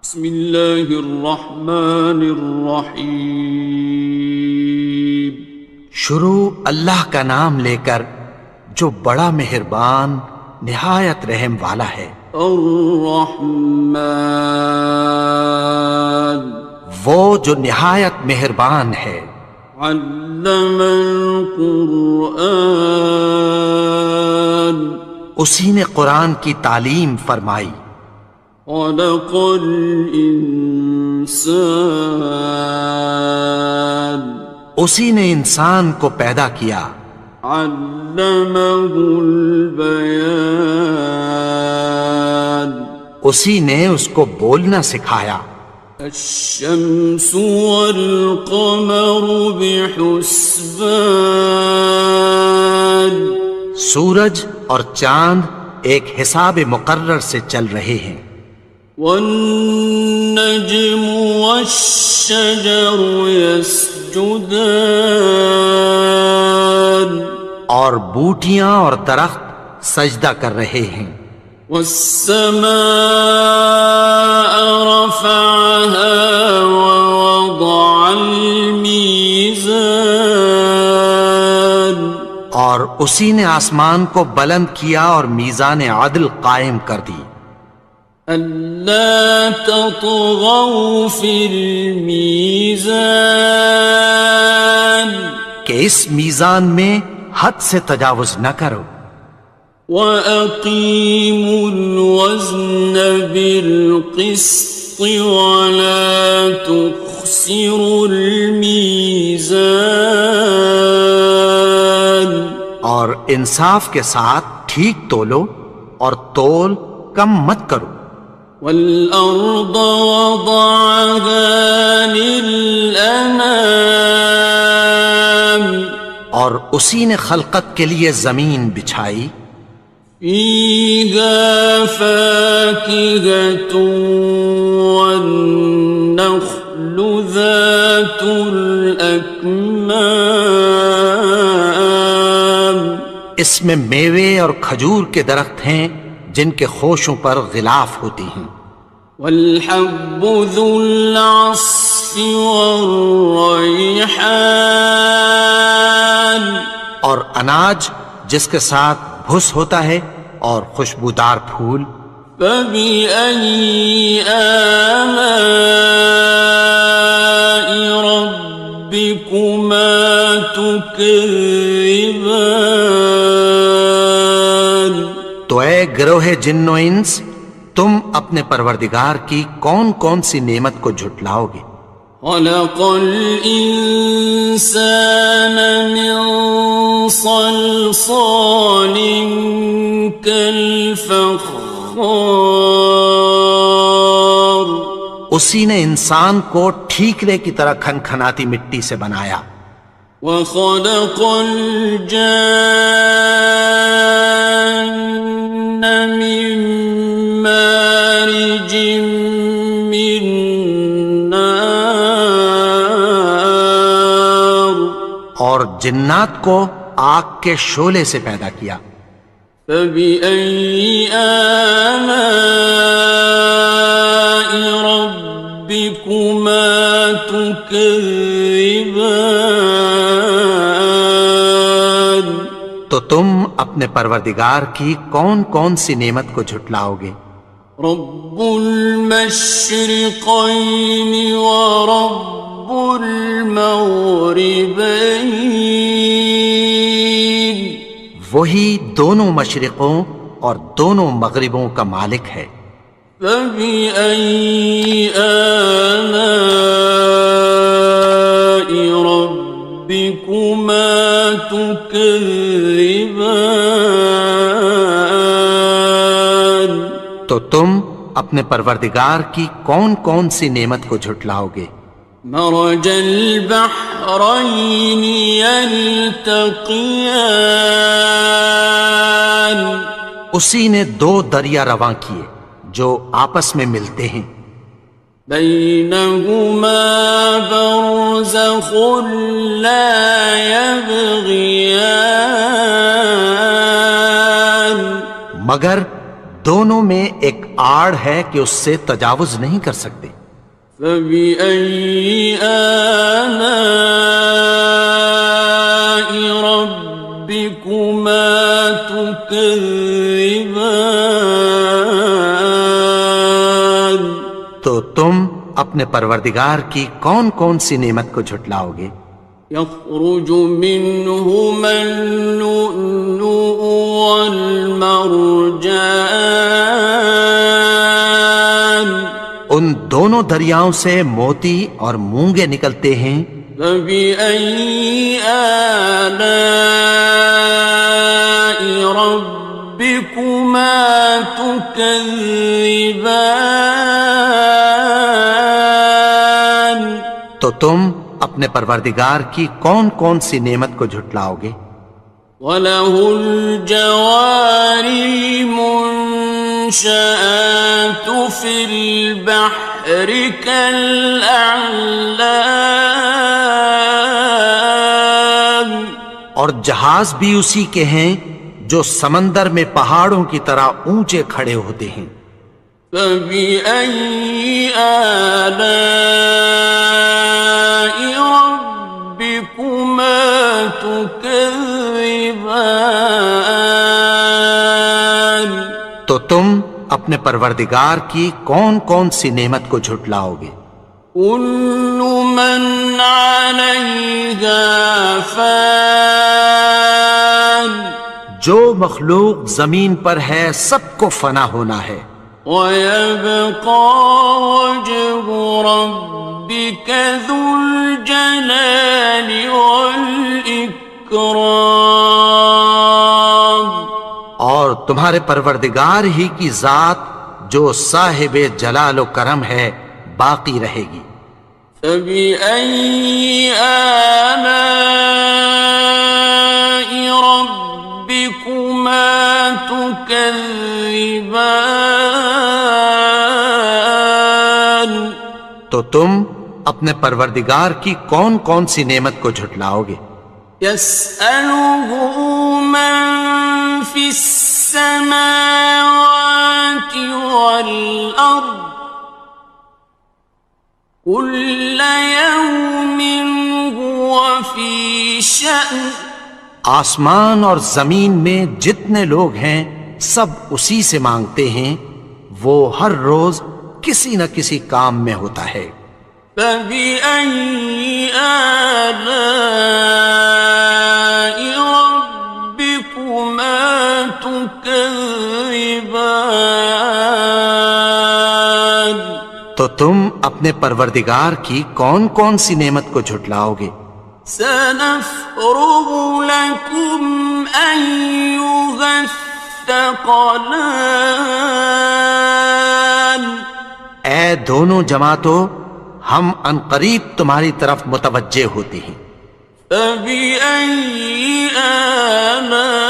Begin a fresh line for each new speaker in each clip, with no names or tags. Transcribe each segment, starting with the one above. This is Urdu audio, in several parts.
بسم اللہ الرحمن الرحیم۔
شروع اللہ کا نام لے کر جو بڑا مہربان نہایت رحم والا ہے۔
الرحمن،
وہ جو نہایت مہربان ہے۔
علم القرآن،
اسی نے قرآن کی تعلیم فرمائی۔
خلق الانسان،
اسی نے انسان کو پیدا کیا۔
علمہ البیان،
اسی نے اس کو بولنا سکھایا۔
الشمس والقمر بحسبان،
سورج اور چاند ایک حساب مقرر سے چل رہے ہیں۔
والنجم والشجر يسجدان،
اور بوٹیاں اور درخت سجدہ کر رہے ہیں۔
والسماء رفعها ووضع الميزان،
اور اسی نے آسمان کو بلند کیا اور میزان عدل قائم کر دی۔
ألا تطغوا في الميزان،
کہ اس میزان میں حد سے تجاوز نہ کرو۔
وَأَقِيمُوا الْوَزْنَ بِالْقِسْطِ وَلَا تُخْسِرُوا الْمِيزَانَ،
اور انصاف کے ساتھ ٹھیک تولو اور تول کم مت کرو۔
وَالْأَرْضَ وَضَعَهَا لِلْأَنَامِ،
اور اسی نے خلقت کے لیے زمین بچھائی۔
فِيهَا فَاكِهَةٌ وَالنَّخْلُ ذَاتُ الْأَكْمَامِ،
اس میں میوے اور کھجور کے درخت ہیں جن کے خوشوں پر غلاف ہوتی ہیں۔
وَالْحَبُّ ذُو الْعَصْفِ وَالرَّيْحَانِ،
اور اناج جس کے ساتھ بھس ہوتا ہے اور خوشبودار پھول۔
فَبِأَيِّ آلَاءِ رَبِّكُمَا تُكَذِّبَانِ،
تو اے گروہ جن و انس، تم اپنے پروردگار کی کون کون سی نعمت کو جھٹلاؤ گے؟
خَلَقَ الْإِنسَانَ مِنْ صَلْصَالٍ كَالْفَخَّارِ،
اسی نے انسان کو ٹھیکرے کی طرح کھنکھناتی مٹی سے بنایا۔
وَخَلَقَ الْجَانَّ مِن مَّارِجٍ مِّن نَّارٍ،
اور جنات کو آگ کے شعلے سے پیدا کیا۔
فَبِأَيِّ آلَاءِ رَبِّكُمَا تُكَذِّبَانِ،
تو تم اپنے پروردگار کی کون کون سی نعمت کو جھٹلاؤ گے؟
رب المشرقین ورب المغربین،
وہی دونوں مشرقوں اور دونوں مغربوں کا مالک ہے۔
فَبِأَيِّ آلَاءِ رَبِّكُمَا تُكَذِّبَانِ،
تو تم اپنے پروردگار کی کون کون سی نعمت کو جھٹلاؤ گے؟
مرج البحرین یلتقیان،
اسی نے دو دریا رواں کیے جو آپس میں ملتے ہیں۔
بینہما برزخ لا یبغیان،
مگر دونوں میں ایک آڑ ہے کہ اس سے تجاوز نہیں کر سکتے۔
فَبِأَيِّ آلَاءِ رَبِّكُمَا تُكَذِّبَانِ؟
تو تم اپنے پروردگار کی کون کون سی نعمت کو جھٹلاؤ گے؟
يَخْرُجُ مِنْهُمَا اللُّؤْلُؤُ وَالْمَرْجَانُ،
ان دونوں دریاؤں سے موتی اور مونگے نکلتے ہیں۔
فَبِأَيِّ آلَاءِ رَبِّكُمَا تُكَذِّبَانِ؟
تو تم اپنے پروردگار کی کون کون سی نعمت کو جھٹلاؤ گے؟
وَلَهُ الْجَوَارِ الْمُنشَآتُ فِي الْبَحْرِ كَالْأَعْلَامِ،
اور جہاز بھی اسی کے ہیں جو سمندر میں پہاڑوں کی طرح اونچے کھڑے ہوتے ہیں۔
فَبِأَيِّ آلَاءِ رَبِّكُمَا تُكَذِّبَانِ؟
تو تم اپنے پروردگار کی کون کون سی نعمت کو جھٹلاؤ گے؟
كُلُّ مَنْ عَلَيْهَا فَانٍ،
جو مخلوق زمین پر ہے سب کو فنا ہونا ہے۔
وَيَبْقَى وَجْهُ رَبِّكَ ذُو الْجَلَالِ وَالْإِكْرَامِ،
اور تمہارے پروردگار ہی کی ذات جو صاحب جلال و کرم ہے باقی رہے گی۔
فَبِأَيِّ آلَاءِ رَبِّكُمَا تُكَذِّبَانِ؟
تو تم اپنے پروردگار کی کون کون سی نعمت کو جھٹلاؤ گے؟
يَسْأَلُهُ مَن فِي السَّمَاوَاتِ وَالْأَرْضِ كُلَّ يَوْمٍ هُوَ فِي شَأْنٍ،
آسمان اور زمین میں جتنے لوگ ہیں سب اسی سے مانگتے ہیں، وہ ہر روز کسی نہ کسی کام میں ہوتا ہے۔
فَبِأَيِّ آلَاءِ رَبِّكُمَا تُكَذِّبَانِ؟
تو تم اپنے پروردگار کی کون کون سی نعمت کو جھٹلاؤ گے؟
سَنَفْرُغُ لَكُمْ أَيُّهَ الثَّقَلَانِ،
اے دونوں جماعتوں ہم عنقریب تمہاری طرف متوجہ ہوتے ہیں۔
فَبِأَيِّ آلَاءِ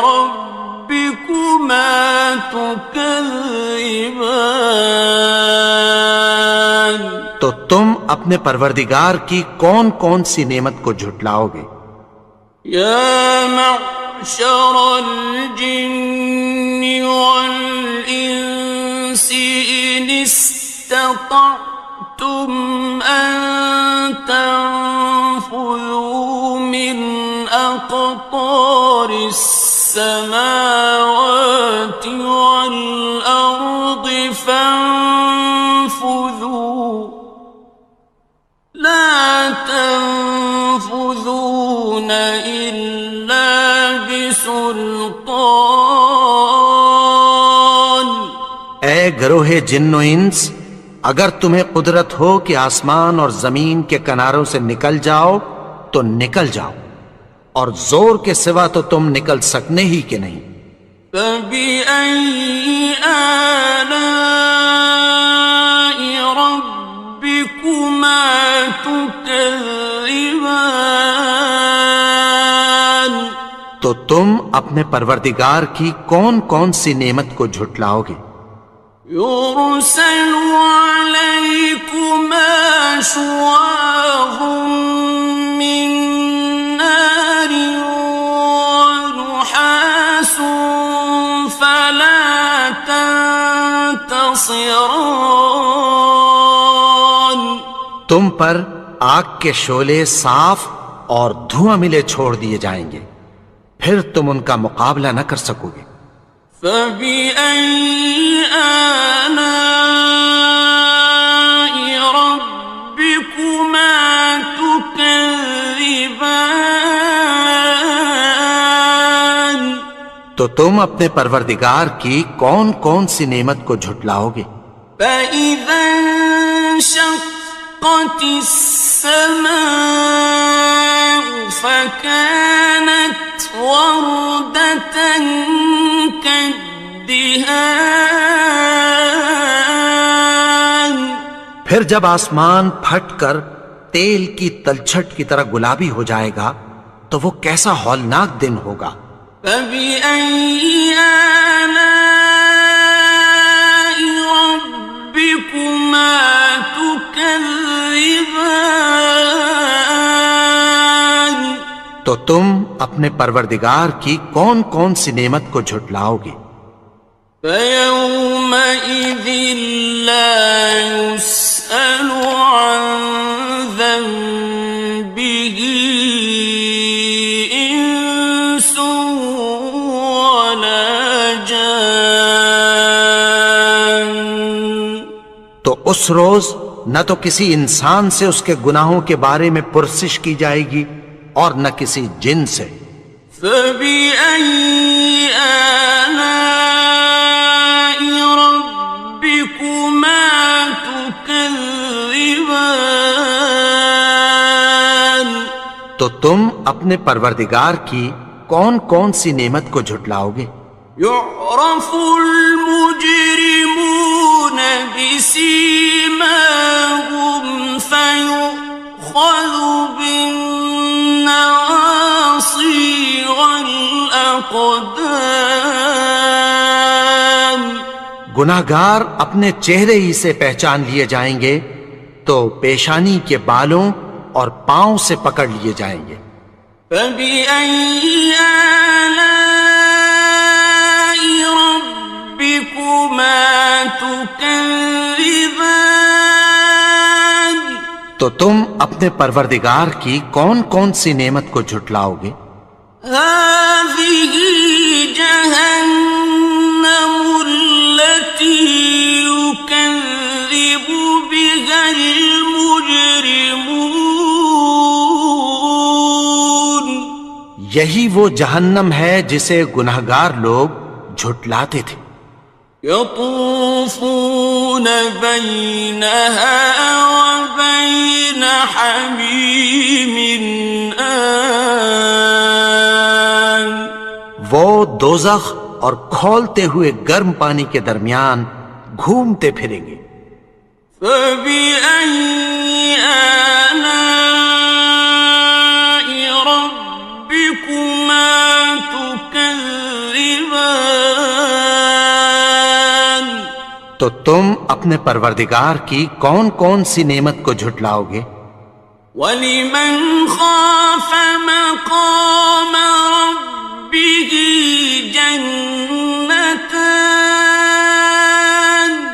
رَبِّكُمَا تُكَذِّبَانِ؟
تو تم اپنے پروردگار کی کون کون سی نعمت کو جھٹلاؤ گے؟
يَا مَعْشَرَ الْجِنِّ وَالْإِنسِ إِنِ اسْتَطَعْتُمْ أَن تَنفُذُوا مِنْ أَقْطَارِ السَّمَاوَاتِ وَالْأَرْضِ فَانفُذُوا لَا تَنفُذُونَ إِلَّا بِسُلْطَانٍ۔
اے گروہ جن و انس، اگر تمہیں قدرت ہو کہ آسمان اور زمین کے کناروں سے نکل جاؤ تو نکل جاؤ، اور زور کے سوا تو تم نکل سکنے ہی کہ نہیں۔
فَبِأَيِّ آلَاءِ رَبِّكُمَا تُكَذِّبَانِ؟
تو تم اپنے پروردگار کی کون کون سی نعمت کو جھٹلاؤ گے؟
يُرْسَلُ عَلَيْكُمَا شُوَاظٌ مِّن نَّارٍ وَنُحَاسٌ ينتصران.
تم پر آگ کے شعلے صاف اور دھواں ملے چھوڑ دیے جائیں گے، پھر تم ان کا مقابلہ نہ کر سکو گے۔
فبأي آلاء ربكما تكذبان.
تو تم اپنے پروردگار کی کون کون سی نعمت کو جھٹلاؤ گے؟
فإذا انشقت السماء فكانت وردة كالدهان.
پھر جب آسمان پھٹ کر تیل کی تلچھٹ کی طرح گلابی ہو جائے گا تو وہ کیسا ہولناک دن ہوگا۔
فبأي آلاء ربكما تكذبان.
تو تم اپنے پروردگار کی کون کون سی نعمت کو جھٹلاؤ گے؟
فيومئذ لا يسأل عن ذنبه إنس ولا جان.
تو اس روز نہ تو کسی انسان سے اس کے گناہوں کے بارے میں پرسش کی جائے گی اور نہ کسی جن سے۔
فبأي آلاء ربكما تكذبان.
تو تم اپنے پروردگار کی کون کون سی نعمت کو جھٹلاؤ گے؟
يعرف المجرمون بسيماهم فيؤخذ بالنواصي والأقدام.
گناہگار اپنے چہرے ہی سے پہچان لیے جائیں گے تو پیشانی کے بالوں اور پاؤں سے پکڑ لیے جائیں گے۔
فبأي آلاء ربكما تكذبان.
تو تم اپنے پروردگار کی کون کون سی نعمت کو جھٹلاؤ گے؟
هذه جهنم التي يكذب بها المجرمون.
یہی وہ جہنم ہے جسے گناہگار لوگ جھٹلاتے تھے۔
يطوفون بينها وبين حميم آن.
وہ دوزخ اور کھولتے ہوئے گرم پانی کے درمیان گھومتے پھریں گے۔
فبأي آلاء ربكما تكذبان.
تو تم اپنے پروردگار کی کون کون سی نعمت کو جھٹلاؤ گے؟
وَلِمَنْ خَافَ مَقَامَ رَبِّهِ جَنَّتَانِ.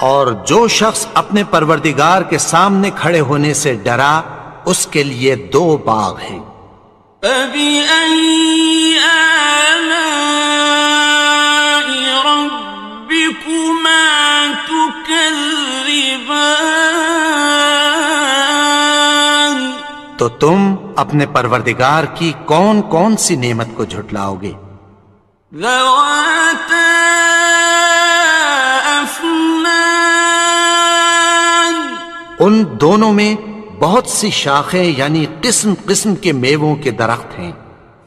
اور جو شخص اپنے پروردگار کے سامنے کھڑے ہونے سے ڈرا اس کے لیے دو باغ ہیں۔
فَبِأَيِّ آلَاءِ رَبِّكُمَا تُكَذِّبَانِ.
تو تم اپنے پروردگار کی کون کون سی نعمت کو جھٹلاؤ گے؟
ذَوَاتَا أَفْنَانٍ.
ان دونوں میں بہت سی شاخیں یعنی قسم قسم کے میووں کے درخت ہیں۔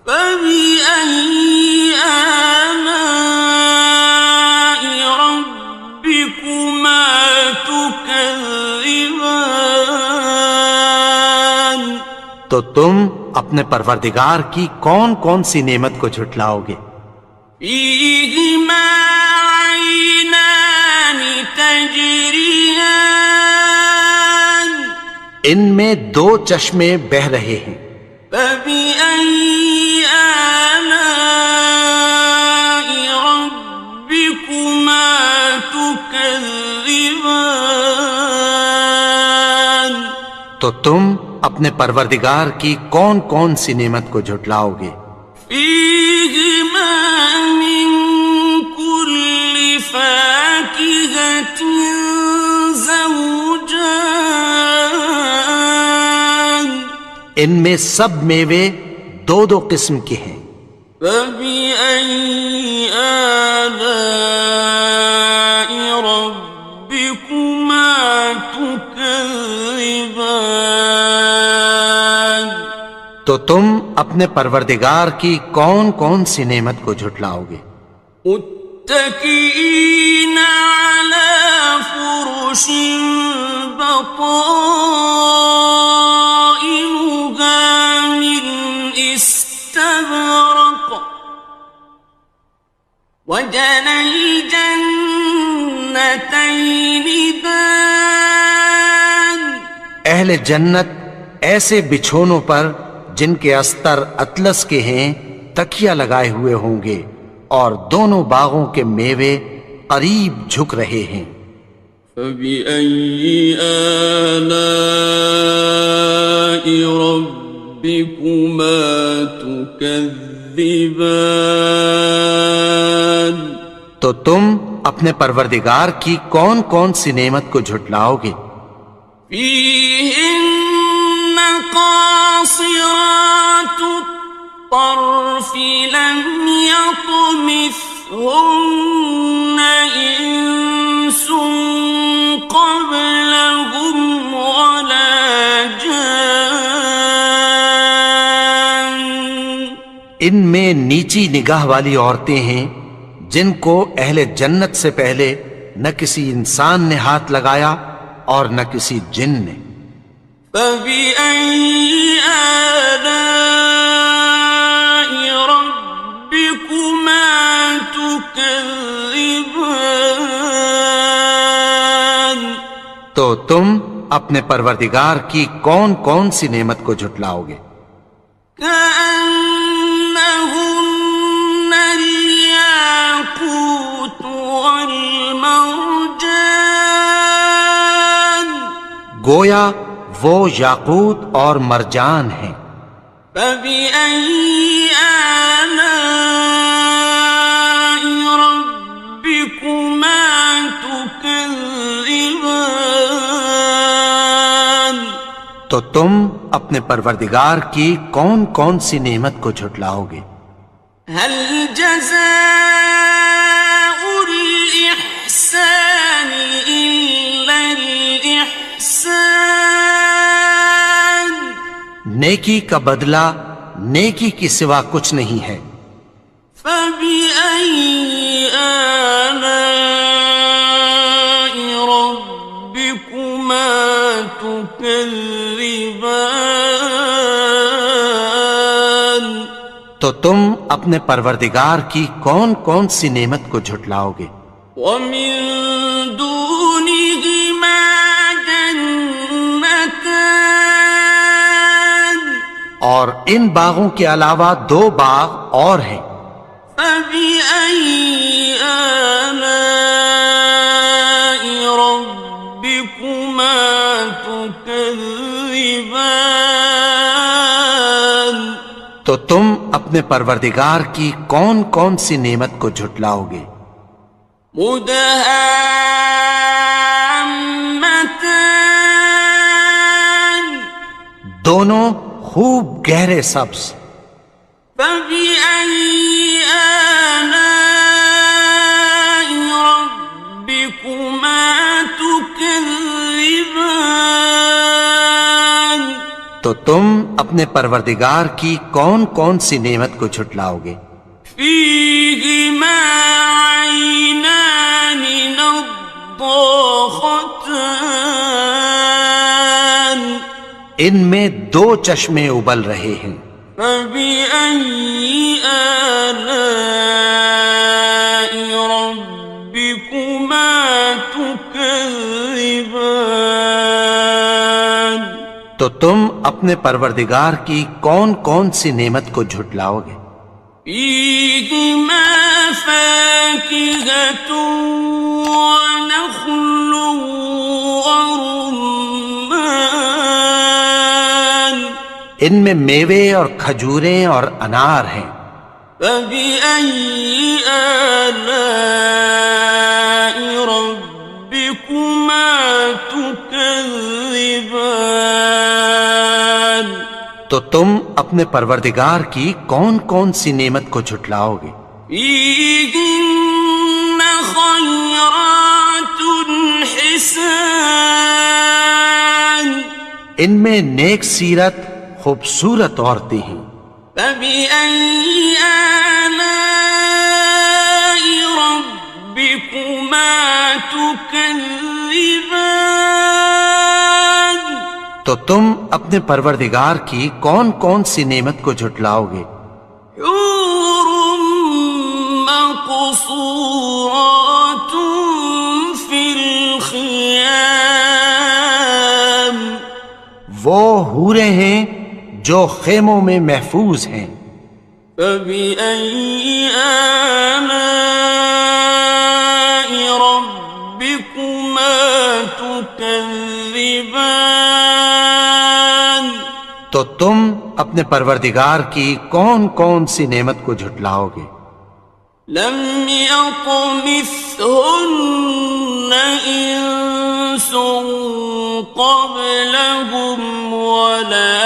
فَبِأَيِّ آلَاءِ رَبِّكُمَا تُكَذِّبَانِ.
تو تم اپنے پروردگار کی کون کون سی نعمت کو جھٹلاؤ گے؟
فِيهِمَا عَيْنَانِ تَجْرِيَانِ.
ان میں دو چشمے بہہ رہے ہیں۔
فَبِأَيِّ آلَاءِ رَبِّكُمَا تُكَذِّبَانِ. تكذبان
تو تم اپنے پروردگار کی کون کون سی نعمت کو جھٹلاؤ گے؟
فيهما من كل فاكهة زوجان
ان میں سب میوے دو دو قسم کے ہیں۔
فبأي آلاء ربكما تكذبان
تو تم اپنے پروردگار کی کون کون سی نعمت کو جھٹلاؤ گے؟
متكئين على فرش بطائنها من استبرق وجنى الجنتين دان
اہل جنت ایسے بچھونوں پر جن کے استر اطلس کے ہیں تکیہ لگائے ہوئے ہوں گے، اور دونوں باغوں کے میوے قریب جھک رہے ہیں۔
فبأي آلاء ربكما تكذبان
تو تم اپنے پروردگار کی کون کون سی نعمت کو جھٹلاؤ گے؟
فيهن قاصرات الطرف لم يطمثهن إنس قبلهم ولا جان
ان میں نیچی نگاہ والی عورتیں ہیں جن کو اہل جنت سے پہلے نہ کسی انسان نے ہاتھ لگایا اور نہ کسی جن نے۔
فبأي آلاء ربكما تكذبان
تو تم اپنے پروردگار کی کون کون سی نعمت کو جھٹلاؤ گے؟
كأنهن الياقوت والمرجان
گویا وہ یاقوت اور مرجان ہیں۔
فبأي آلاء ربكما تكذبان
تو تم اپنے پروردگار کی کون کون سی نعمت کو جھٹلاؤ گے؟
هل جزاء الإحسان إلا الإحسان
نیکی کا بدلہ نیکی کی سوا کچھ نہیں ہے۔
فبأي آلاء ربكما تكذبان
تو تم اپنے پروردگار کی کون کون سی نعمت کو جھٹلاؤ گے؟
ومن دونهما جنتان
اور ان باغوں کے علاوہ دو باغ اور ہیں۔
فبأي آلاء ربكما تكذبان
تو تم اپنے پروردگار کی کون کون سی نعمت کو جھٹلاؤ گے؟
مدهامتان
دونوں خوب گہرے سبز۔
فبأي آلاء ربكما تكذبان
تو تم اپنے پروردگار کی کون کون سی نعمت کو جھٹلاؤ گے؟
فيهما عينان نضاختان
ان میں دو چشمے ابل رہے ہیں۔
فبأي آلاء ربكما تكذبان
تو تم اپنے پروردگار کی کون کون سی نعمت کو جھٹلاؤ گے؟
فيهما فاكهة ونخل ورمان
ان میں میوے اور کھجوریں اور انار ہیں.
فبأي آلاء ربكما تكذبان
تو تم اپنے پروردگار کی کون کون سی نعمت کو جھٹلاؤ گے؟
فيهن خيرات حسان
ان میں نیک سیرت خوبصورت عورتیں ہیں.
فبأي آلاء ربكما تكذبان
تو تم اپنے پروردگار کی کون کون سی نعمت کو جھٹلاؤ گے؟
حور مقصورات في الخيام
وہ حوریں ہیں جو خیموں میں محفوظ ہیں.
فبأي آلاء ربكما تكذبان
تو تم اپنے پروردگار کی کون کون سی نعمت کو جھٹلاؤ گے؟
لم يطمثهن إنس قبلهم ولا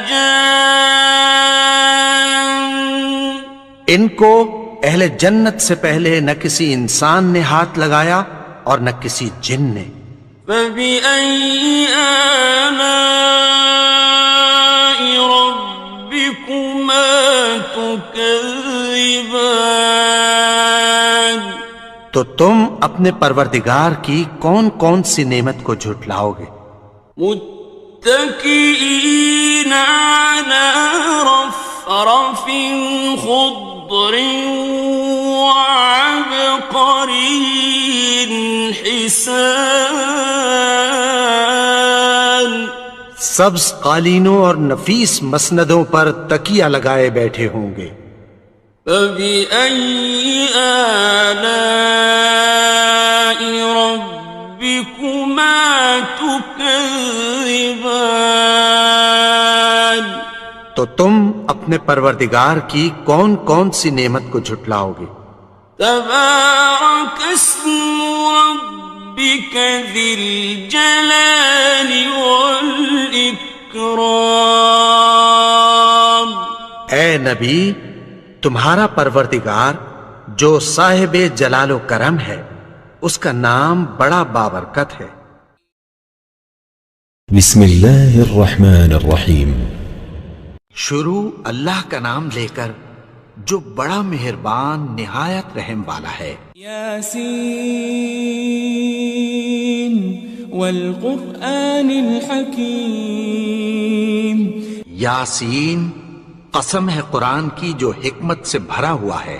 جان
ان کو اہل جنت سے پہلے نہ کسی انسان نے ہاتھ لگایا اور نہ کسی جن نے.
فبأي آلاء ربكما تكذبان
تو تم اپنے پروردگار کی کون کون سی نعمت کو جھٹلاؤ گے؟
متكئين على رفرف خضر وعبقري حسان
سبز قالینوں اور نفیس مسندوں پر تکیہ لگائے بیٹھے ہوں گے.
فبأي آلاء ربكما تكذبان
تو تم اپنے پروردگار کی کون کون سی نعمت کو جھٹلاؤ گے؟
تبارك اسم ربك ذي الجلال والإكرام
اے نبی، تمہارا پروردگار جو صاحب جلال و کرم ہے، اس کا نام بڑا بابرکت ہے.
بسم اللہ الرحمن الرحیم.
شروع اللہ کا نام لے کر جو بڑا مہربان نہایت رحم والا ہے.
یاسین والقرآن الحکیم.
یاسین، قسم ہے قرآن کی جو حکمت سے بھرا ہوا ہے.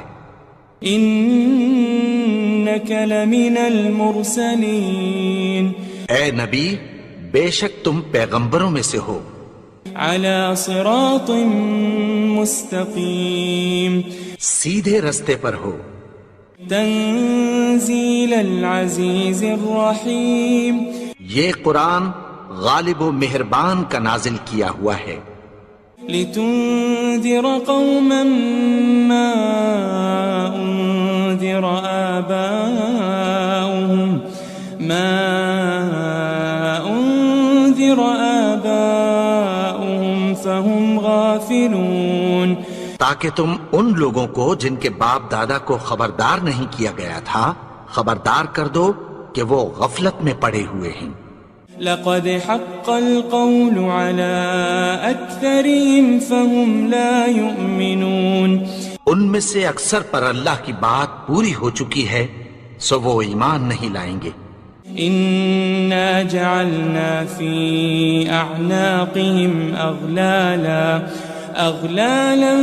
انک لمن المرسلین.
اے نبی، بے شک تم پیغمبروں میں سے ہو.
علی صراط مستقیم.
سیدھے رستے پر ہو.
تنزیل العزیز الرحیم.
یہ قرآن غالب و مہربان کا نازل کیا ہوا ہے.
لتنذر قوما ما انذر آباؤهم فهم غافلون.
تاکہ تم ان لوگوں کو جن کے باپ دادا کو خبردار نہیں کیا گیا تھا خبردار کر دو کہ وہ غفلت میں پڑے ہوئے ہیں.
لقد حق القول على أكثرهم فهم لا يؤمنون.
ان میں سے اکثر پر اللہ کی بات پوری ہو چکی ہے سو وہ ایمان نہیں لائیں گے.
إنا جعلنا في أعناقهم أغلالا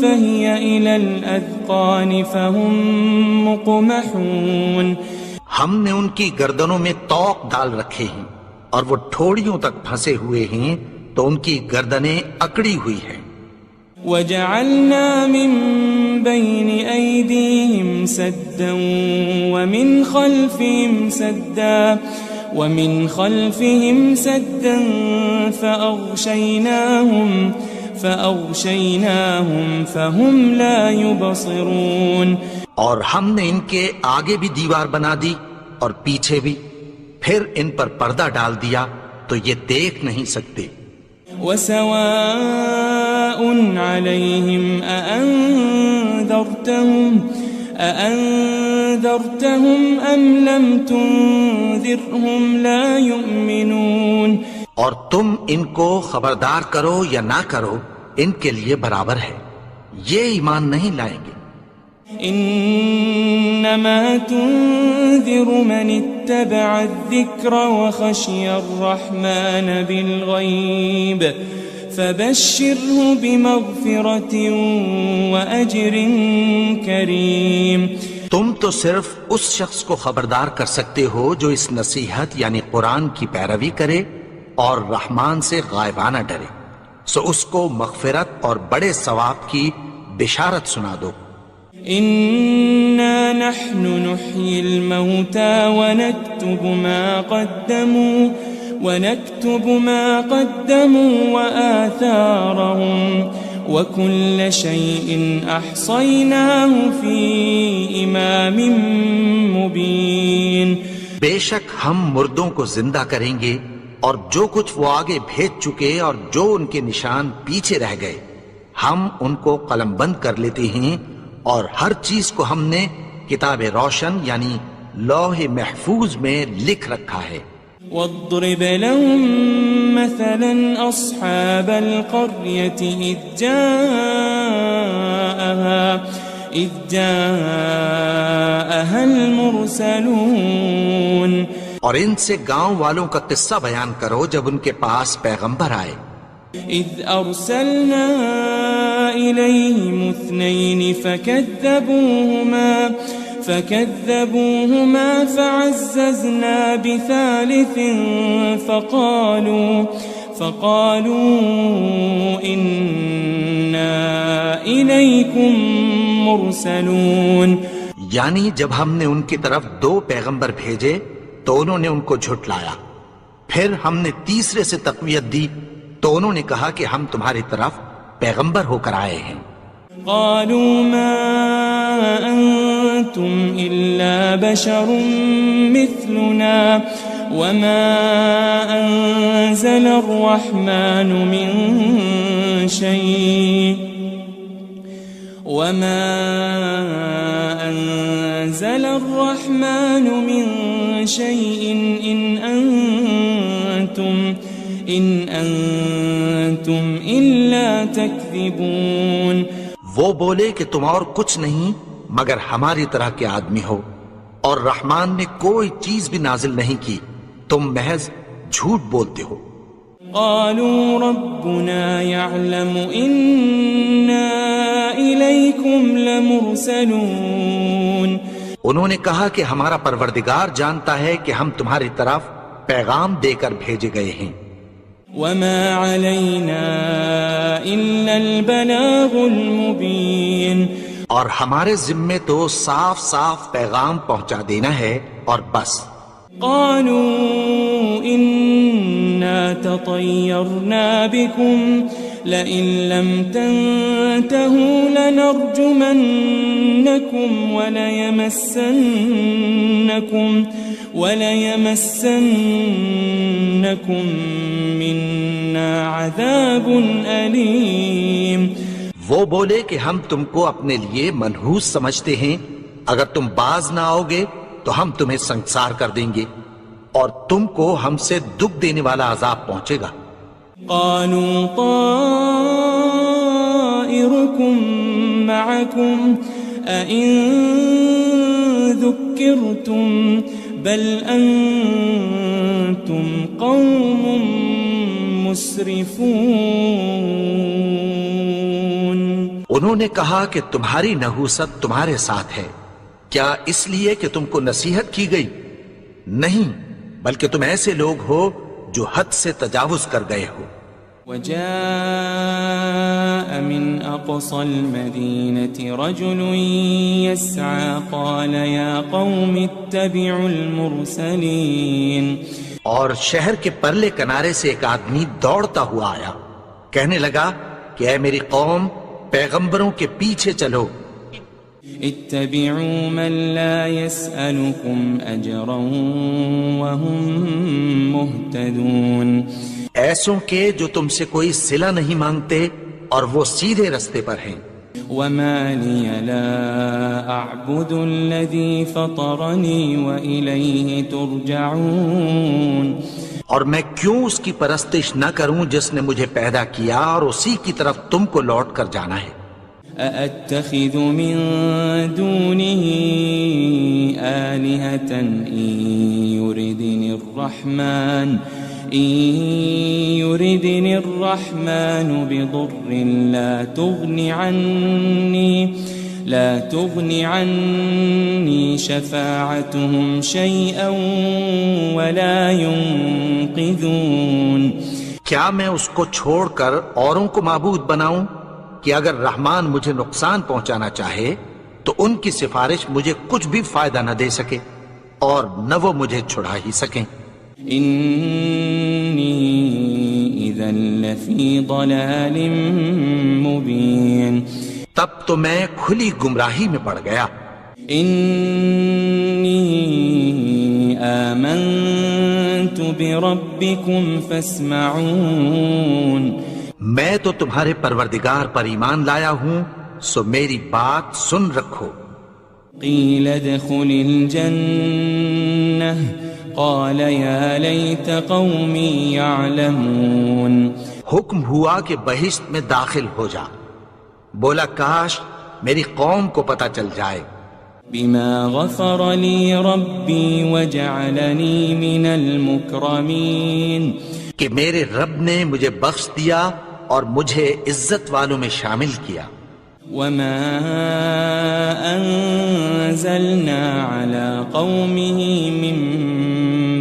فهي إلى الأذقان فهم مقمحون.
ہم نے ان کی گردنوں میں طوق ڈال رکھے ہیں اور وہ ٹھوڑیوں تک پھنسے ہوئے ہیں تو ان کی گردنیں اکڑی ہوئی ہیں.
وجعلنا من بين أيديهم سدا ومن خلفهم سدا فأغشيناهم فهم لا يبصرون.
اور ہم نے ان کے آگے بھی دیوار بنا دی اور پیچھے بھی، پھر ان پر پردہ ڈال دیا تو یہ دیکھ نہیں سکتے.
وسواء عليهم أأنذرتهم أم لم تنذرهم لا يؤمنون.
اور تم ان کو خبردار کرو یا نہ کرو، ان کے لیے برابر ہے، یہ ایمان نہیں لائیں گے.
انما تنذر من اتبع الذکر وخشی الرحمن بالغیب فبشره بمغفرة واجر کریم.
تم تو صرف اس شخص کو خبردار کر سکتے ہو جو اس نصیحت یعنی قرآن کی پیروی کرے اور رحمان سے غائبانہ ڈرے، سو اس کو مغفرت اور بڑے ثواب کی بشارت سنا دو.
إنا نحن نحيي الموتى ونكتب ما قدموا وآثارهم وكل شيء أحصيناه في إمام مبين.
بے شک ہم مردوں کو زندہ کریں گے اور جو کچھ وہ آگے بھیج چکے اور جو ان کے نشان پیچھے رہ گئے ہم ان کو قلم بند کر لیتے ہیں، اور ہر چیز کو ہم نے کتاب روشن یعنی لوح محفوظ میں لکھ رکھا ہے.
واضرب لهم مثلا أصحاب القرية إذ جاءها المرسلون.
اور ان سے گاؤں والوں کا قصہ بیان کرو جب ان کے پاس پیغمبر آئے.
إذ أرسلنا إليهم 2 فكذبوهما فعززنا بثالث فقالوا إنا إليكم مرسلون.
یعنی جب ہم نے ان کی طرف 2 پیغمبر بھیجے تو انہوں نے ان کو جھٹلایا، پھر ہم نے تیسرے سے تقویت دی تو انہوں نے کہا کہ ہم تمہاری طرف پیغمبر ہو کر آئے ہیں.
قالوا ما أنتم إلا بشر مثلنا وما أنزل الرحمن من شيء إن أنتم إلا تكذبون.
وہ بولے کہ تم اور کچھ نہیں مگر ہماری طرح کے آدمی ہو، اور رحمان نے کوئی چیز بھی نازل نہیں کی، تم محض جھوٹ بولتے ہو.
قالوا ربنا يعلم إنا إليكم لمرسلون.
انہوں نے کہا کہ ہمارا پروردگار جانتا ہے کہ ہم تمہاری طرف پیغام دے کر بھیجے گئے ہیں.
وما علينا إلا البلاغ المبين.
اور ہمارے ذمے تو صاف صاف پیغام پہنچا دینا ہے اور بس.
قالوا إنا تطيرنا بكم لئن لم تنتهوا لنرجمنكم وليمسنكم منا عذاب أليم.
وہ بولے کہ ہم تم کو اپنے لیے منحوس سمجھتے ہیں، اگر تم باز نہ آؤ گے تو ہم تمہیں سنسار کر دیں گے اور تم کو ہم سے دکھ دینے والا عذاب پہنچے گا.
قالوا طائركم معكم أئن ذكرتم بل أنتم قوم مسرفون.
انہوں نے کہا کہ تمہاری نحوست تمہارے ساتھ ہے، کیا اس لیے کہ تم کو نصیحت کی گئی؟ نہیں، بلکہ تم ایسے لوگ ہو جو حد سے تجاوز کر گئے ہو.
وجاء من أقصى المدينة رجل يسعى قال يا قوم اتبعوا المرسلين.
اور شہر کے پرلے کنارے سے ایک آدمی دوڑتا ہوا آیا، کہنے لگا کہ اے میری قوم، پیغمبروں کے پیچھے چلو.
اتبعوا من لا يسألكم أجرا وهم مهتدون.
ایسوں کے جو تم سے کوئی صلہ نہیں مانگتے اور وہ سیدھے رستے پر ہیں.
وما لي لا أعبد الذي فطرني وإليه ترجعون.
اور میں کیوں اس کی پرستش نہ کروں جس نے مجھے پیدا کیا اور اسی کی طرف تم کو لوٹ کر جانا ہے.
أأتخذ من دونه آلهة إن يردني الرحمن بضر لا تغن عني شفاعتهم شيئا ولا ينقذون.
کیا میں اس کو چھوڑ کر اوروں کو معبود بناؤں کہ اگر رحمان مجھے نقصان پہنچانا چاہے تو ان کی سفارش مجھے کچھ بھی فائدہ نہ دے سکے اور نہ وہ مجھے چھڑا ہی سکیں.
إني إذا لفي ضلال مبين.
تب تو میں کھلی گمراہی میں پڑ گیا.
إني آمنت بربكم فاسمعون.
میں تو تمہارے پروردگار پر ایمان لایا ہوں، سو میری بات سن رکھو.
قيل ادخل الجنة قال يا ليت قومي يعلمون.
حکم ہوا کہ بہشت میں داخل ہو جا. بولا کاش میری قوم کو پتہ چل جائے.
بما غفر لي ربي وجعلني من المكرمين.
کہ میرے رب نے مجھے بخش دیا اور مجھے عزت والوں میں شامل کیا.
وما أنزلنا على قومه من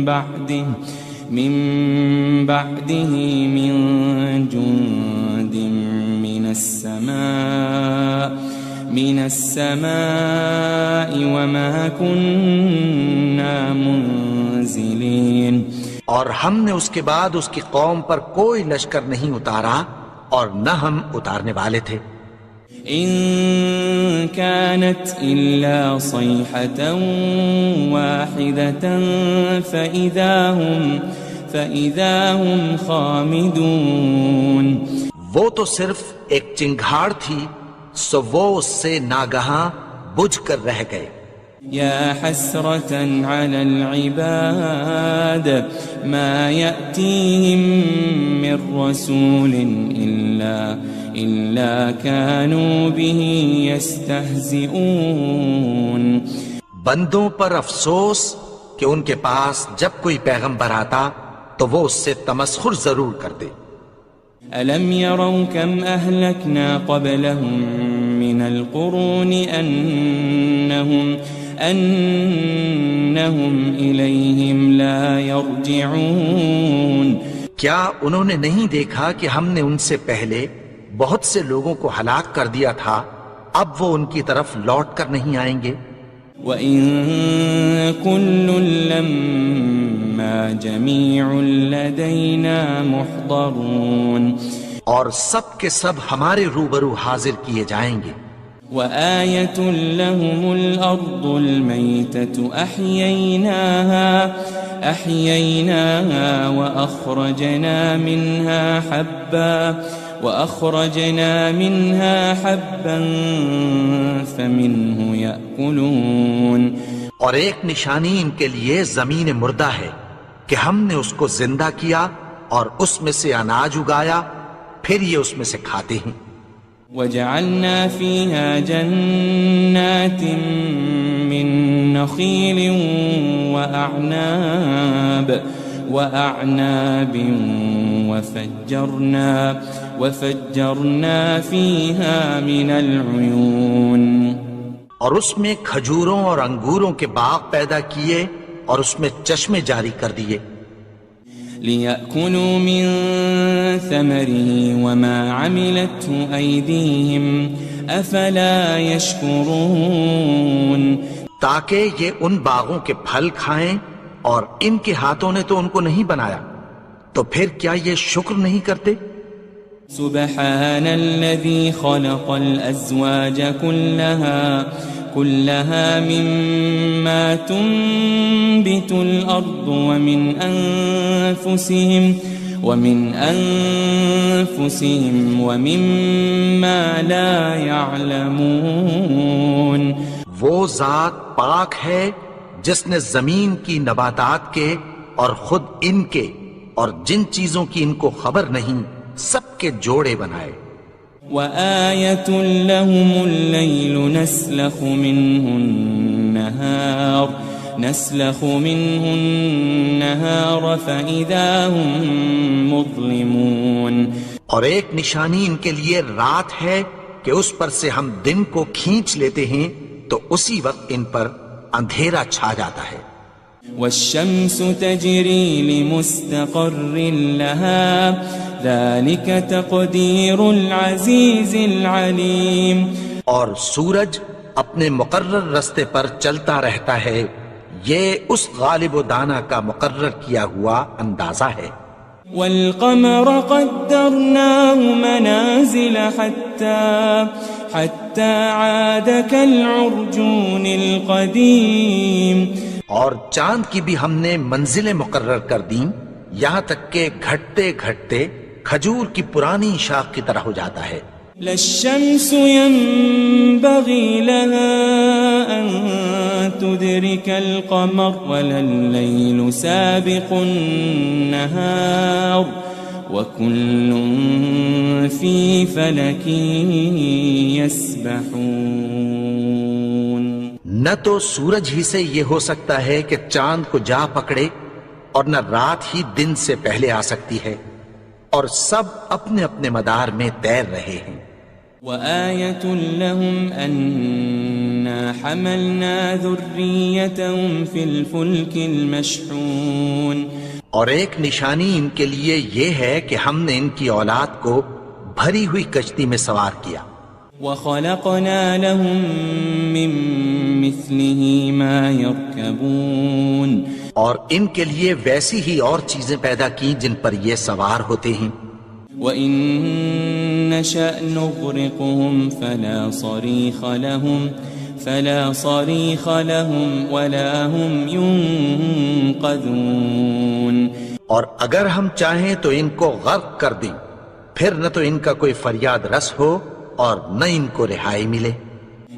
بعده من جند من السماء وما كنا منزلين.
اور ہم نے اس کے بعد اس کی قوم پر کوئی لشکر نہیں اتارا اور نہ ہم اتارنے والے تھے.
إن كانت إلا صيحة واحدة فإذا هم خامدون.
وہ تو صرف ایک چنگھاڑ تھی، سو وہ اس سے ناگہاں بجھ کر رہ گئے.
يا حسرة على العباد ما يأتيهم من رسول إلا كانوا به يستهزئون.
بندوں پر افسوس کہ ان کے پاس جب کوئی پیغمبر آتا تو وہ اس سے تمسخر ضرور کرتے.
ألم يروا كم أهلكنا قبلهم من القرون أنهم إليهم لا يرجعون.
کیا انہوں نے نہیں دیکھا کہ ہم نے ان سے پہلے بہت سے لوگوں کو ہلاک کر دیا تھا، اب وہ ان کی طرف لوٹ کر نہیں آئیں گے.
وَإِن كُلٌّ لَمَّا جَمِيعٌ لَدَيْنَا مُحْضَرُونَ.
اور سب کے سب ہمارے روبرو حاضر کیے جائیں گے.
وآية لهم الأرض الميتة أحييناها وأخرجنا منها حبا فمنه يأكلون.
اور ایک نشانی ان کے لیے زمین مردہ ہے کہ ہم نے اس کو زندہ کیا اور اس میں سے اناج اگایا، پھر یہ اس میں سے کھاتے ہیں.
وجعلنا فيها جنات من نخيل وأعناب وفجرنا فيها من العيون.
اور اس میں کھجوروں اور انگوروں کے باغ پیدا کیے اور اس میں چشمے جاری کر دیے.
ليأكلوا من ثمره وما عملته أيديهم أفلا يشكرون
تاکہ یہ ان باغوں کے پھل کھائیں اور ان کے ہاتھوں نے تو ان کو نہیں بنایا، تو پھر کیا یہ شکر نہیں کرتے؟
سبحان الذي خلق الأزواج كلها مما تنبت الأرض ومن أنفسهم ومما لا يعلمون
وہ ذات پاک ہے جس نے زمین کی نباتات کے اور خود ان کے اور جن چیزوں کی ان کو خبر نہیں سب کے جوڑے بنائے۔
وآية لهم الليل نسلخ منه النهار فإذا هم مظلمون
اور ایک نشانی ان کے لیے رات ہے کہ اس پر سے ہم دن کو کھینچ لیتے ہیں تو اسی وقت ان پر اندھیرا چھا جاتا ہے۔
والشمس تجري لمستقر لها ذلك تقدير العزيز العليم
اور سورج اپنے مقرر رستے پر چلتا رہتا ہے، یہ اس غالب و دانا کا مقرر کیا ہوا اندازہ ہے۔
والقمر قدرناه منازل حتى عاد كالعرجون القديم
اور چاند کی بھی ہم نے منزلیں مقرر کر دیں یہاں تک کہ گھٹتے گھٹتے کھجور کی پرانی شاخ کی طرح ہو جاتا ہے۔
لا الشمس ينبغي لها أن تدرك القمر ولا الليل سابق النهار وكل في فلك يسبحون
نہ تو سورج ہی سے یہ ہو سکتا ہے کہ چاند کو جا پکڑے اور نہ رات ہی دن سے پہلے آ سکتی ہے، اور سب اپنے اپنے مدار میں تیر رہے ہیں۔
وآية لهم أنا حملنا ذريتهم في الفلك المشحون
اور ایک نشانی ان کے لیے یہ ہے کہ ہم نے ان کی اولاد کو بھری ہوئی کشتی میں سوار کیا۔
وخلقنا لهم من مثله ما يركبون
اور ان کے لیے ویسی ہی اور چیزیں پیدا کی جن پر یہ سوار ہوتے ہیں۔
وَإِن نَّشَأْ نُغْرِقْهُمْ فَلَا صَرِيخَ لَهُمْ وَلَا هُمْ يُنقَذُونَ
اور اگر ہم چاہیں تو ان کو غرق کر دیں، پھر نہ تو ان کا کوئی فریاد رس ہو اور نہ ان کو رہائی ملے۔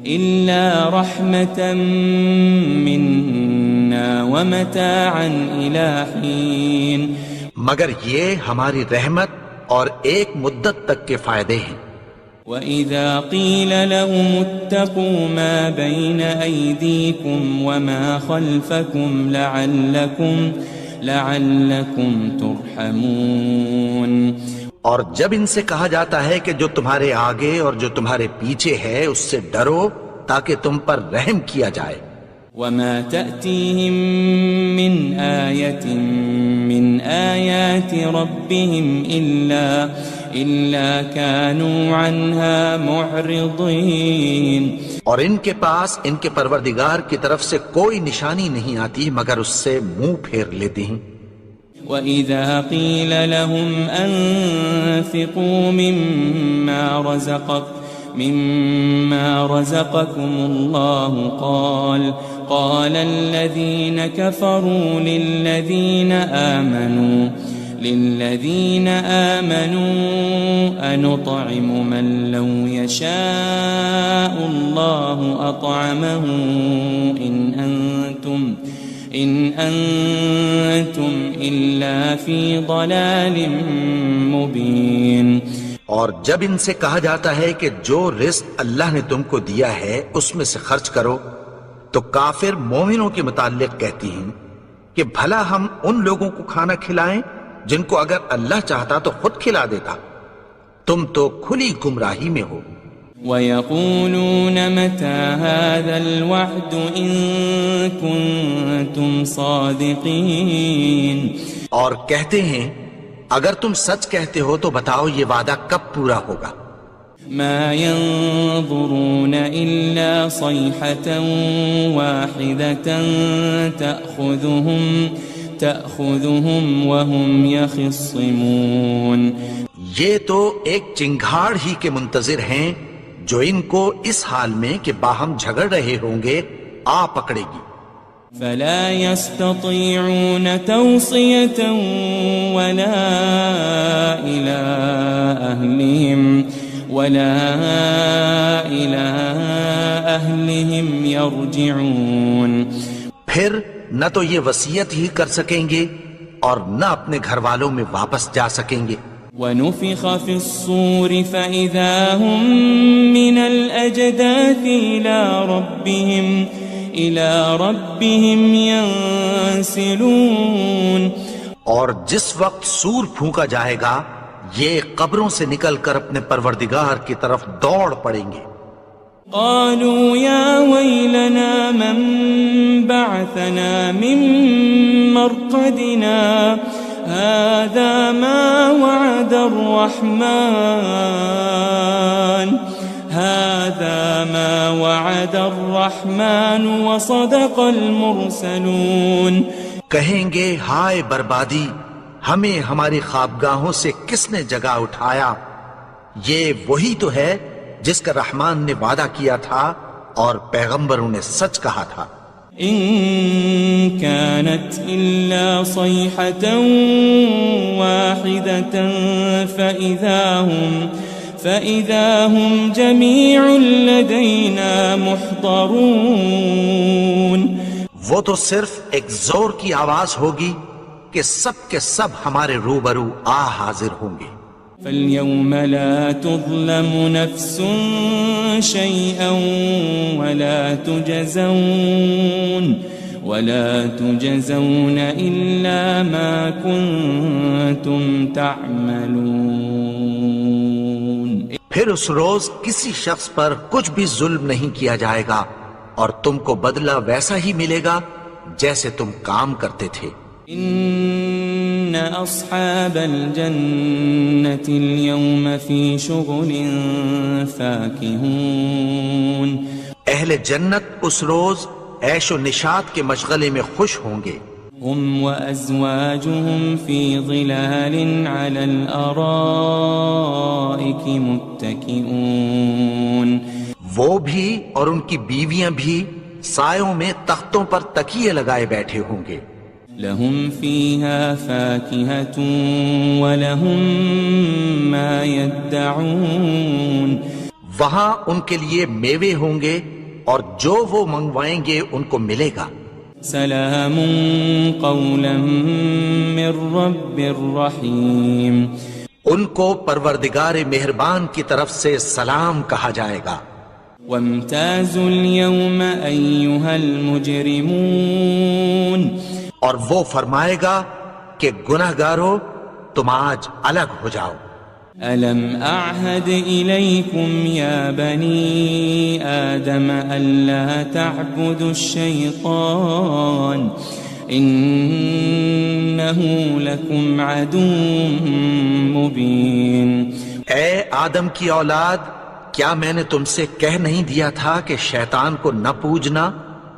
إِلَّا رَحْمَةً مِّنَّا وَمَتَاعًا إِلَى حِينٍ
مگر یہ ہماری رحمت اور ایک مدت تک کے فائدے ہیں۔
وَإِذَا قِيلَ لَهُمُ اتَّقُوا مَا بَيْنَ أَيْدِيكُمْ وَمَا خَلْفَكُمْ لَعَلَّكُمْ تُرْحَمُونَ
اور جب ان سے کہا جاتا ہے کہ جو تمہارے آگے اور جو تمہارے پیچھے ہے اس سے ڈرو تاکہ تم پر رحم کیا جائے۔
وَمَا تَأْتِيهِم مِّنْ آيَةٍ مِّنْ آيَاتِ رَبِّهِمْ إِلَّا كَانُوا عَنْهَا مُعْرِضِينَ
اور ان کے پاس ان کے پروردگار کی طرف سے کوئی نشانی نہیں آتی مگر اس سے منہ پھیر لیتے ہیں۔
وَإِذَا قِيلَ لَهُمْ أَنفِقُوا مِمَّا رَزَقَكُمُ اللَّهُ قَالَ الَّذِينَ كَفَرُوا لِلَّذِينَ آمَنُوا أَنُطْعِمُ مَن لَّوْ يَشَاءُ اللَّهُ أَطْعَمَهُ إِنْ أَنْتُمْ إِلَّا فِي ضَلَالٍ مُبِينٍ
اور جب ان سے کہا جاتا ہے کہ جو رزق اللہ نے تم کو دیا ہے اس میں سے خرچ کرو تو کافر مومنوں کے متعلق کہتی ہیں کہ بھلا ہم ان لوگوں کو کھانا کھلائیں جن کو اگر اللہ چاہتا تو خود کھلا دیتا، تم تو کھلی گمراہی میں ہو۔
وَيَقُولُونَ مَتَى هَذَا الْوَعْدُ إِن كُنتُمْ صَادِقِينَ
اور کہتے ہیں اگر تم سچ کہتے ہو تو بتاؤ یہ وعدہ کب پورا ہوگا؟
ما ينظرون إلا صيحة واحدة تأخذهم وهم يخصمون.
یہ تو ایک چنگھاڑ ہی کے منتظر ہیں جو ان کو اس حال میں کہ باہم جھگڑ رہے ہوں گے آ پکڑے گی.
فلا يستطيعون توصية ولا إلى أهلهم يرجعون.
پھر نہ تو یہ وصیت ہی کر سکیں گے اور نہ اپنے گھر والوں میں واپس جا سکیں گے.
ونفخ في الصور فإذا هم من الأجداث إلى ربهم ينسلون.
اور جس وقت سور پھونکا جائے گا یہ قبروں سے نکل کر اپنے پروردگار کی طرف دوڑ پڑیں گے.
قالوا يا ويلنا من بعثنا من مرقدنا هذا ما وعد الرحمن وصدق المرسلون.
کہیں گے ہائے بربادی، ہمیں ہماری خوابگاہوں سے کس نے جگا اٹھایا؟ یہ وہی تو ہے جس کا رحمان نے وعدہ کیا تھا اور پیغمبروں نے سچ کہا تھا.
ان كانت الا صيحة واحدة فإذا هم جميع لدينا محضرون.
وہ تو صرف ایک زور کی آواز ہوگی کہ سب کے سب ہمارے روبرو آ حاضر ہوں گے.
فاليوم لا تظلم نفس شيئا ولا تجزون إلا ما كنتم تعملون.
پھر اس روز کسی شخص پر کچھ بھی ظلم نہیں کیا جائے گا اور تم کو بدلہ ویسا ہی ملے گا جیسے تم کام کرتے تھے.
ان اصحاب الجنة اليوم في شغل فاكهون.
اہل جنت اس روز عیش و نشاط کے مشغلے میں خوش ہوں گے.
هم وازواجهم في ظلال على الارائك متكئون.
وہ بھی اور ان کی بیویاں بھی سایوں میں تختوں پر تکیے لگائے بیٹھے ہوں گے.
لهم فيها فاكهة ولهم ما يدعون.
وہاں ان کے لیے میوے ہوں گے اور جو وہ منگوائیں گے ان کو ملے گا.
سلام قولا من رب رحیم.
ان کو پروردگار مہربان کی طرف سے سلام کہا جائے گا.
وامتازوا اليوم أيها المجرمون.
اور وہ فرمائے گا کہ گناہگارو تم آج الگ ہو جاؤ.
ألم أعهد إليكم يا بني آدم ألا تعبدوا الشيطان إنه لكم عدو مبين.
اے آدم کی اولاد، کیا میں نے تم سے کہہ نہیں دیا تھا کہ شیطان کو نہ پوجنا،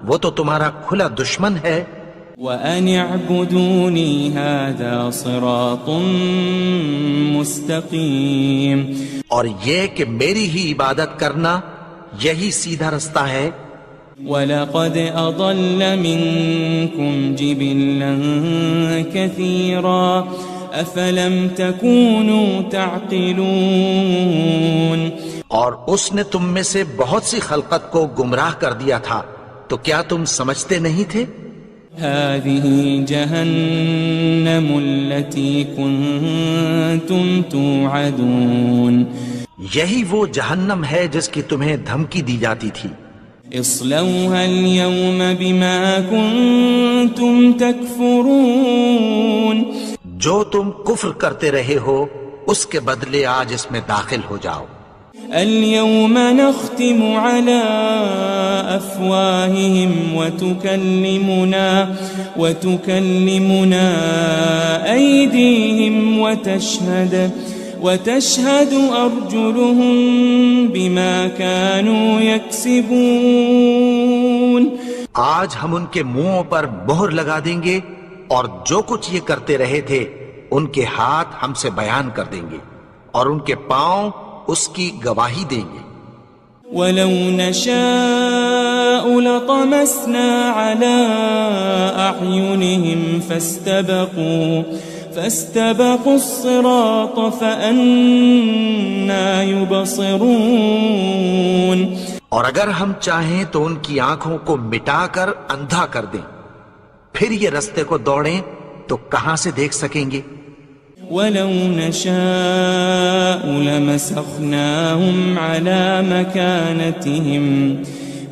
وہ تو تمہارا کھلا دشمن ہے.
وَأَنِ اعْبُدُونِي هَذَا صِرَاطٌ مُسْتَقِيمٌ.
اور یہ کہ میری ہی عبادت کرنا یہی سیدھا رستہ ہے.
وَلَقَدْ أَضَلَّ مِنْكُمْ جِبِلًّا كَثِيرًا أَفَلَمْ تَكُونُوا تَعْقِلُونَ.
اور اس نے تم میں سے بہت سی خلقت کو گمراہ کر دیا تھا، تو کیا تم سمجھتے نہیں تھے؟
هذه جهنم التي كنتم توعدون.
یہی وہ جہنم ہے جس کی تمہیں دھمکی دی جاتی تھی.
اصلوها اليوم بما كنتم تكفرون.
جو تم کفر کرتے رہے ہو اس کے بدلے آج اس میں داخل ہو جاؤ.
اليوم نختم على أفواههم وتكلمنا أيديهم وتشهد أرجلهم بما كانوا يكسبون.
آج ہم ان کے منہوں پر مہر لگا دیں گے اور جو کچھ یہ کرتے رہے تھے ان کے ہاتھ ہم سے بیان کر دیں گے اور ان کے پاؤں اس کی گواہی دیں گے.
ولو نشاء لطمسنا على أعينهم فاستبقوا الصراط فأنا يبصرون.
اور اگر ہم چاہیں تو ان کی آنکھوں کو مٹا کر اندھا کر دیں، پھر یہ رستے کو دوڑیں تو کہاں سے دیکھ سکیں گے.
ولو نشاء لمسخناهم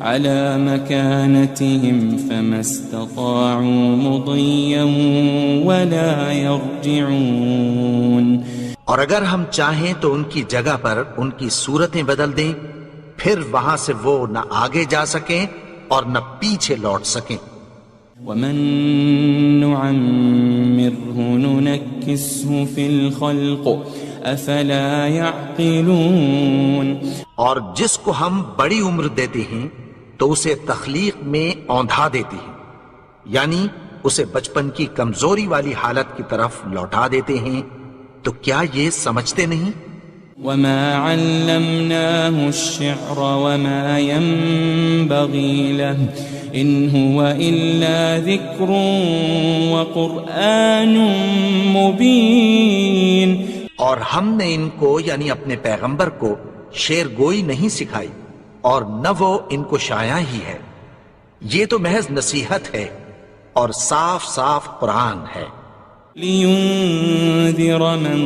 على مكانتهم فما استطاعوا مضيا ولا يرجعون.
اور اگر ہم چاہیں تو ان کی جگہ پر ان کی صورتیں بدل دیں، پھر وہاں سے وہ نہ آگے جا سکیں اور نہ پیچھے لوٹ سکیں.
ومن نعمره ننكسه في الخلق افلا يعقلون.
اور جس کو ہم بڑی عمر دیتے ہیں تو اسے تخلیق میں اوندھا دیتے ہیں، یعنی اسے بچپن کی کمزوری والی حالت کی طرف لوٹا دیتے ہیں. تو کیا یہ سمجھتے نہیں؟
وما علمناه الشعر وما ينبغي له إن هو إلا ذكر وقرآن مبين.
اور ہم نے ان کو یعنی اپنے پیغمبر کو شعر گوئی نہیں سکھائی اور نہ وہ ان کو شایع ہی ہے، یہ تو محض نصیحت ہے اور صاف صاف قرآن ہے.
لينذر من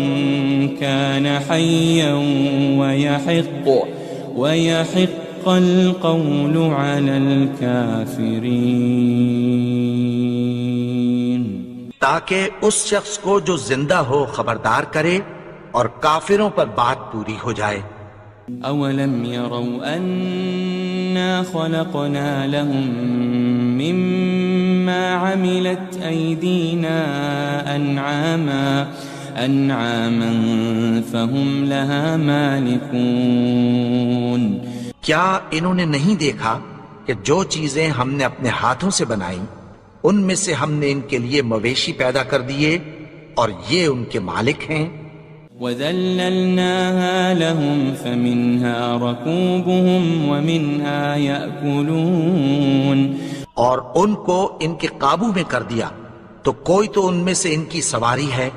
كان حيا ويحق القول على الكافرين.
تاکہ اس شخص کو جو زندہ ہو خبردار کرے اور کافروں پر بات پوری ہو جائے.
أولم يروا أنا خلقنا لهم مما عملت أيدينا أنعاما فهم لها مالكون.
کیا انہوں نے نہیں دیکھا کہ جو چیزیں ہم نے اپنے ہاتھوں سے بنائیں ان میں سے ہم نے ان کے لیے مویشی پیدا کر دیے اور یہ ان کے مالک ہیں.
وَذَلَّلْنَاهَا لَهُمْ فَمِنْهَا رَكُوبُهُمْ وَمِنْهَا يَأْكُلُونَ. اور ان کو ان کے قابو میں کر دیا تو کوئی تو ان میں سے ان کی سواری ہے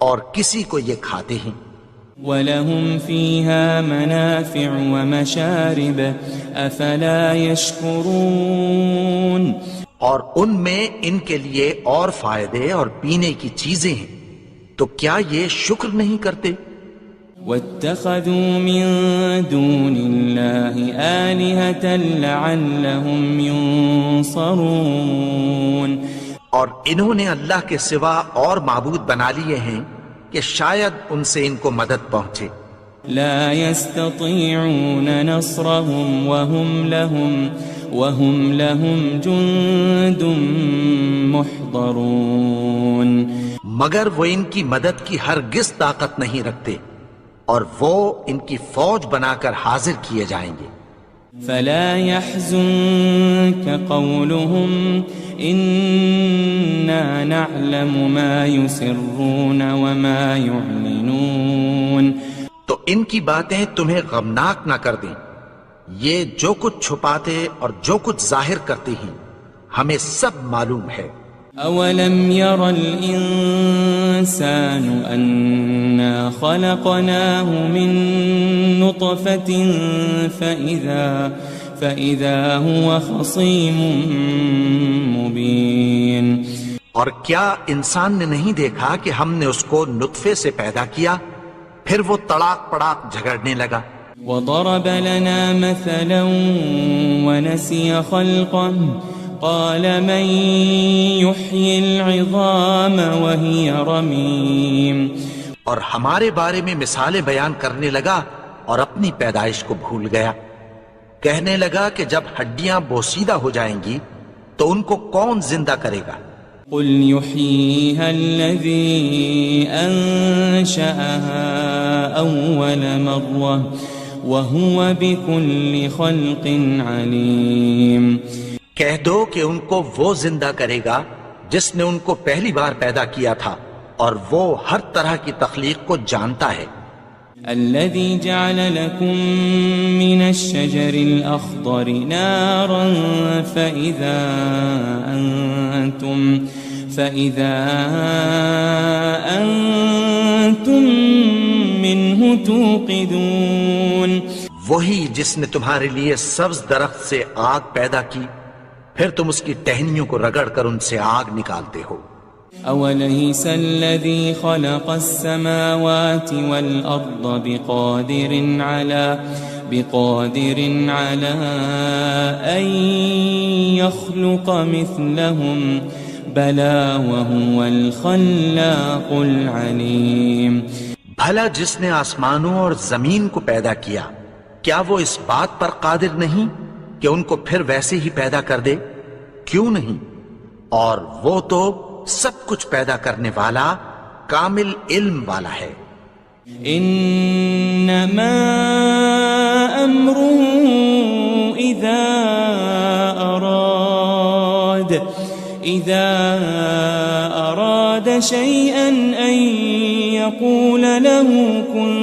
اور کسی کو یہ کھاتے ہیں. وَلَهُمْ فِيهَا مَنَافِعُ وَمَشَارِبُ أَفَلَا يَشْكُرُونَ.
اور ان میں ان کے لیے اور فائدے اور پینے کی چیزیں ہیں، تو کیا یہ شکر نہیں کرتے؟
وَاتَّخَذُوا مِن دُونِ اللَّهِ آلِهَةً لَعَلَّهُمْ يُنصَرُونَ.
اور انہوں نے اللہ کے سوا اور معبود بنا لیے ہیں کہ شاید ان سے ان کو مدد پہنچے.
لا يستطيعون نصرهم وهم لهم جند محضرون.
مگر وہ ان کی مدد کی ہرگز طاقت نہیں رکھتے اور وہ ان کی فوج بنا کر حاضر کیے جائیں گے.
فلا يحزنك قولهم إنا نعلم ما يسرون وما يعلنون.
تو ان کی باتیں تمہیں غمناک نہ کر دیں، یہ جو کچھ چھپاتے اور جو کچھ ظاہر کرتے ہیں ہمیں سب معلوم ہے.
أولم ير الإنسان أنا خلقناه من نطفة فإذا هو خصيم مبين.
اور کیا انسان نے نہیں دیکھا کہ ہم نے اس کو نطفے سے پیدا کیا پھر وہ تڑاک پڑاک جھگڑنے لگا.
وضرب لنا مثلا ونسي خلقه قال من يحيي العظام وهي رميم.
اور ہمارے بارے میں مثالیں بیان کرنے لگا اور اپنی پیدائش کو بھول گیا. کہنے لگا کہ جب ہڈیاں بوسیدہ ہو جائیں گی تو ان کو کون زندہ کرے گا
قل يحييها الذي أنشأها أول مرة وهو بكل خلق عليم.
کہہ دو کہ ان کو وہ زندہ کرے گا جس نے ان کو پہلی بار پیدا کیا تھا اور وہ ہر طرح کی تخلیق کو جانتا ہے.
الذي جعل لكم من الشجر الأخضر نارا فإذا أنتم منه توقدون.
وہی جس نے تمہارے لیے سبز درخت سے آگ پیدا کی پھر تم اس کی ٹہنیوں کو رگڑ کر ان سے آگ نکالتے ہو.
أوليس الذي خلق السماوات والأرض بقادر على أن يخلق مثلهم بلى وهو الخلاق العليم.
بھلا جس نے آسمانوں اور زمین کو پیدا کیا کیا وہ اس بات پر قادر نہیں کہ ان کو پھر ویسے ہی پیدا کر دے؟ کیوں نہیں؟ اور وہ تو سب کچھ پیدا کرنے والا کامل علم والا ہے.
انما امره اذا اراد شيئا ان يقول له كن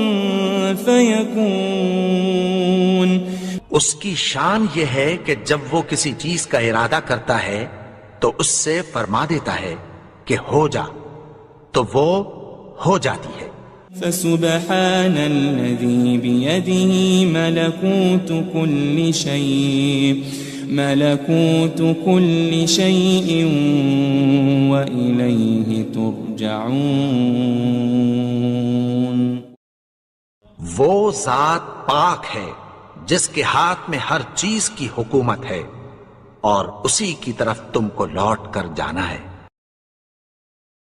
فيكون.
اس کی شان یہ ہے کہ جب وہ کسی چیز کا ارادہ کرتا ہے تو اس سے فرما دیتا ہے کہ ہو جا تو وہ ہو جاتی ہے.
فسبحان الذي بيده ملكوت كل شيء وإليه ترجعون.
وہ ذات پاک ہے جس کے ہاتھ میں ہر چیز کی حکومت ہے اور اسی کی طرف تم کو لوٹ کر جانا ہے.